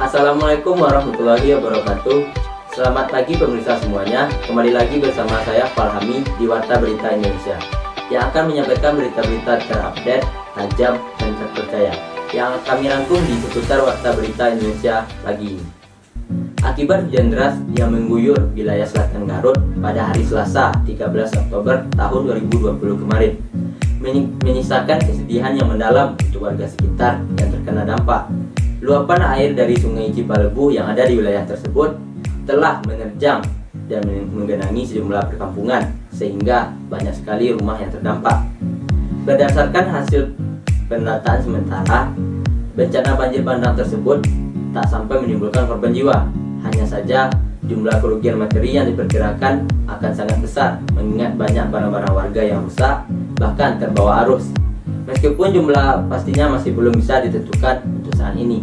Assalamualaikum warahmatullahi wabarakatuh. Selamat pagi pemirsa semuanya. Kembali lagi bersama saya Falhami di Warta Berita Indonesia yang akan menyampaikan berita-berita terupdate, tajam, dan terpercaya yang kami rangkum di seputar Warta Berita Indonesia pagi ini. Akibat hujan deras yang mengguyur wilayah selatan Garut pada hari Selasa 13 Oktober tahun 2020 kemarin menyisakan kesedihan yang mendalam untuk warga sekitar yang terkena dampak. Luapan air dari Sungai Cipalebu yang ada di wilayah tersebut telah menerjang dan menggenangi sejumlah perkampungan sehingga banyak sekali rumah yang terdampak. Berdasarkan hasil pendataan sementara, bencana banjir bandang tersebut tak sampai menimbulkan korban jiwa. Hanya saja jumlah kerugian materi yang diperkirakan akan sangat besar mengingat banyak barang-barang warga yang rusak bahkan terbawa arus. Meskipun jumlah pastinya masih belum bisa ditentukan untuk saat ini.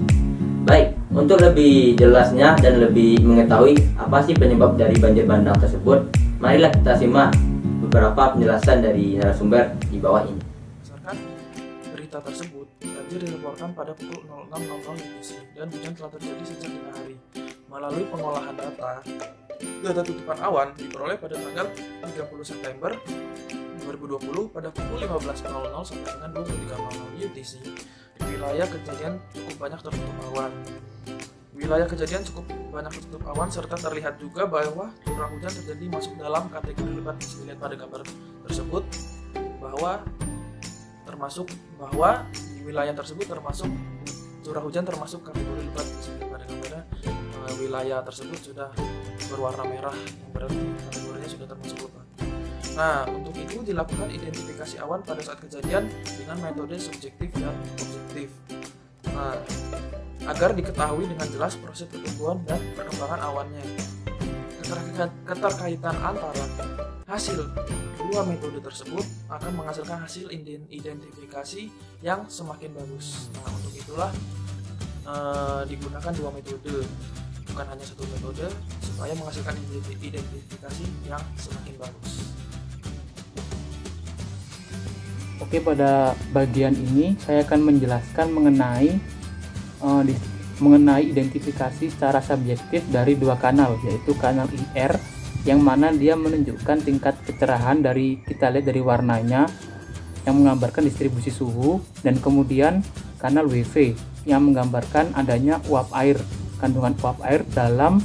Baik, untuk lebih jelasnya dan lebih mengetahui apa sih penyebab dari banjir bandang tersebut, marilah kita simak beberapa penjelasan dari narasumber di bawah ini. Berdasarkan berita tersebut, banjir dilaporkan pada pukul 06.00 WIB dan hujan telah terjadi sejak dini hari. Melalui pengolahan data tutupan awan diperoleh pada tanggal 30 September 2020 pada pukul 15.00 sampai dengan 23.00 UTC. Wilayah kejadian cukup banyak tertutup awan serta terlihat juga bahwa curah hujan terjadi masuk dalam kategori lebat. Bisa dilihat pada gambar tersebut bahwa di wilayah tersebut termasuk curah hujan termasuk kategori lebat. Bisa dilihat pada gambarnya wilayah tersebut sudah berwarna merah yang berarti kategorinya sudah termasuk lebat. Nah, untuk itu dilakukan identifikasi awan pada saat kejadian dengan metode subjektif dan objektif. Nah, agar diketahui dengan jelas proses pertumbuhan dan perkembangan awannya. Keterkaitan antara hasil dua metode tersebut akan menghasilkan hasil identifikasi yang semakin bagus. Nah, untuk itulah digunakan dua metode, bukan hanya satu metode, supaya menghasilkan identifikasi yang semakin bagus. Oke, pada bagian ini saya akan menjelaskan mengenai identifikasi secara subjektif dari dua kanal, yaitu kanal IR yang mana dia menunjukkan tingkat kecerahan kita lihat dari warnanya yang menggambarkan distribusi suhu, dan kemudian kanal WV yang menggambarkan adanya uap air, kandungan uap air dalam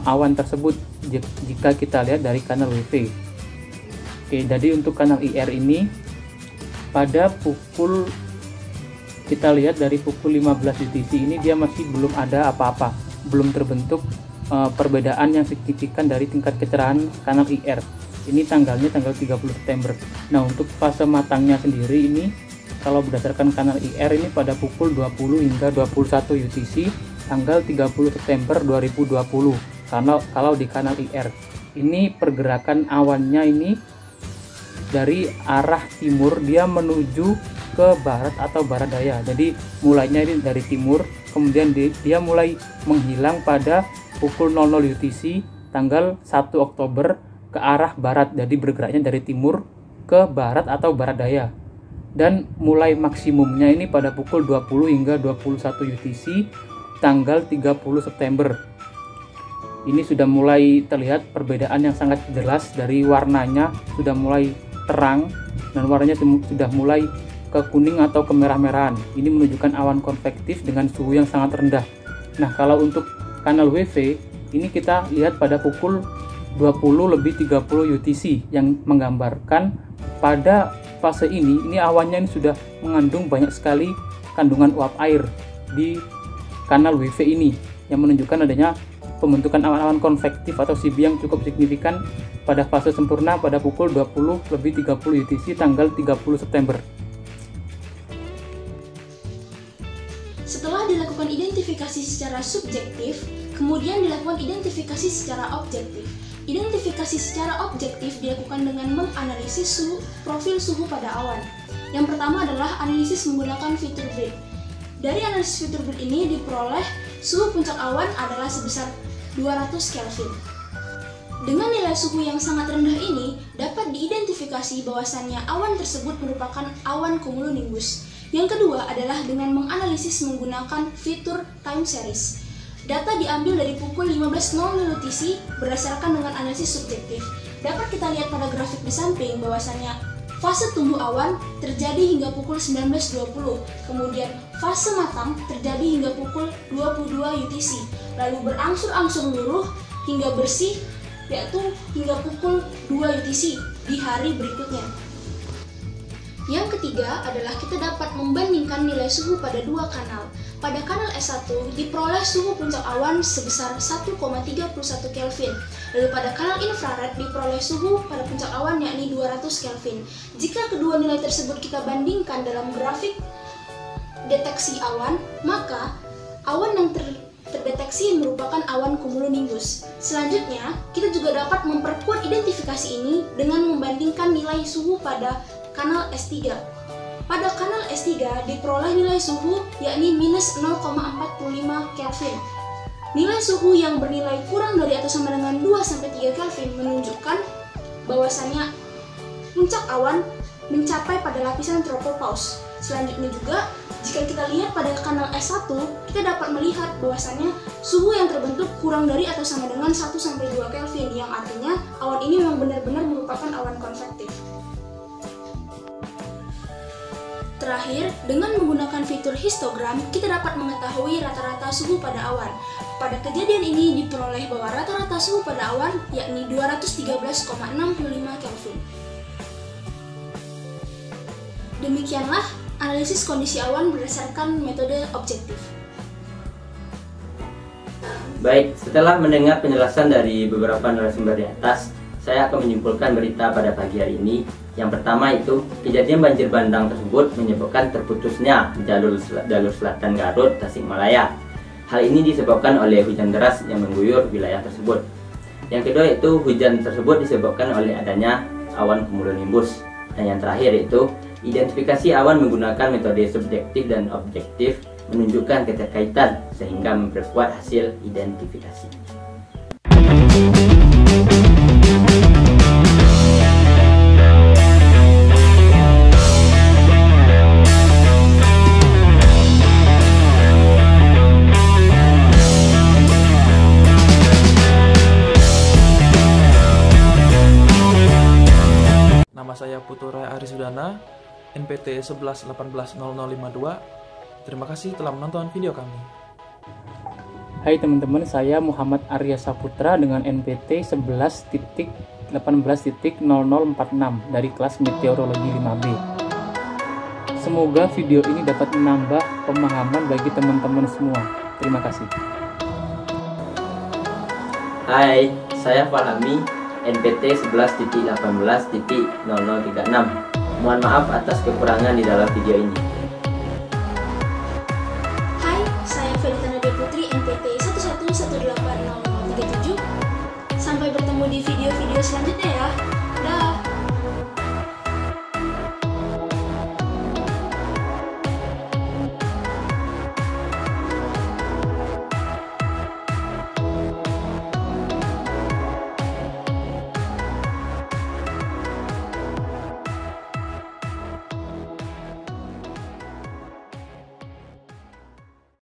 awan tersebut jika kita lihat dari kanal WV. Oke, jadi untuk kanal IR ini pada pukul, kita lihat dari pukul 15 UTC ini dia masih belum ada apa-apa, belum terbentuk perbedaan yang signifikan dari tingkat kecerahan kanal IR. Ini tanggalnya tanggal 30 September. Nah, untuk fase matangnya sendiri ini kalau berdasarkan kanal IR ini pada pukul 20 hingga 21 UTC tanggal 30 September 2020. Kalau di kanal IR ini pergerakan awannya ini dari arah timur dia menuju ke barat atau barat daya. Jadi mulainya ini dari timur, kemudian dia mulai menghilang pada pukul 00 UTC tanggal 1 Oktober ke arah barat. Jadi bergeraknya dari timur ke barat atau barat daya. Dan mulai maksimumnya ini pada pukul 20 hingga 21 UTC tanggal 30 September. Ini sudah mulai terlihat perbedaan yang sangat jelas dari warnanya, sudah mulai terang dan warnanya sudah mulai ke kuning atau kemerah-merahan. Ini menunjukkan awan konvektif dengan suhu yang sangat rendah. Nah, kalau untuk kanal WV ini kita lihat pada pukul 20:30 UTC yang menggambarkan pada fase ini awannya ini sudah mengandung banyak sekali kandungan uap air di kanal WV ini yang menunjukkan adanya pembentukan awan-awan konvektif atau CB yang cukup signifikan pada fase sempurna pada pukul 20:30 UTC tanggal 30 September. Setelah dilakukan identifikasi secara subjektif, kemudian dilakukan identifikasi secara objektif. Identifikasi secara objektif dilakukan dengan menganalisis profil suhu pada awan. Yang pertama adalah analisis menggunakan fitur grid. Dari analisis fitur grid ini diperoleh suhu puncak awan adalah sebesar 200 Kelvin. Dengan nilai suhu yang sangat rendah ini, dapat diidentifikasi bahwasannya awan tersebut merupakan awan cumulonimbus, Yang kedua adalah dengan menganalisis menggunakan fitur time series. Data diambil dari pukul 15.00 UTC berdasarkan dengan analisis subjektif. Dapat kita lihat pada grafik di samping bahwasannya fase tumbuh awan terjadi hingga pukul 19.20, kemudian fase matang terjadi hingga pukul 22 UTC, lalu berangsur-angsur luruh hingga bersih yaitu hingga pukul 2 UTC di hari berikutnya. Yang ketiga adalah kita dapat membandingkan nilai suhu pada dua kanal. Pada kanal S1 diperoleh suhu puncak awan sebesar 1,31 Kelvin. Lalu pada kanal infrared diperoleh suhu pada puncak awan yakni 200 Kelvin. Jika kedua nilai tersebut kita bandingkan dalam grafik deteksi awan, maka awan yang terdeteksi merupakan awan cumulonimbus. Selanjutnya, kita juga dapat memperkuat identifikasi ini dengan membandingkan nilai suhu pada kanal S3. Pada kanal S3 diperoleh nilai suhu yakni minus 0,45 Kelvin. Nilai suhu yang bernilai kurang dari atau sama dengan 2-3 Kelvin menunjukkan bahwasannya puncak awan mencapai pada lapisan tropopause. Selanjutnya juga, jika kita lihat pada kanal S1, kita dapat melihat bahwasannya suhu yang terbentuk kurang dari atau sama dengan 1-2 Kelvin, yang artinya awan ini memang benar-benar merupakan awan konvektif. Terakhir, dengan menggunakan fitur histogram, kita dapat mengetahui rata-rata suhu pada awan. Pada kejadian ini diperoleh bahwa rata-rata suhu pada awan yakni 213,65 Kelvin. Demikianlah analisis kondisi awan berdasarkan metode objektif. Baik, setelah mendengar penjelasan dari beberapa narasumber di atas, saya akan menyimpulkan berita pada pagi hari ini. Yang pertama itu, kejadian banjir bandang tersebut menyebabkan terputusnya jalur selatan Garut, Tasikmalaya. Hal ini disebabkan oleh hujan deras yang mengguyur wilayah tersebut. Yang kedua itu, hujan tersebut disebabkan oleh adanya awan cumulonimbus. Dan yang terakhir itu, identifikasi awan menggunakan metode subjektif dan objektif menunjukkan keterkaitan sehingga memperkuat hasil identifikasi. Nama saya Putura Arisudana, NPT 11180052. Terima kasih telah menonton video kami. Hai teman-teman, saya Muhammad Arya Saputra dengan NPT 11.18.0046 dari kelas Meteorologi 5B. Semoga video ini dapat menambah pemahaman bagi teman-teman semua. Terima kasih. Hai, saya Farhami, NPT 11.18.0036. Mohon maaf atas kekurangan di dalam video ini.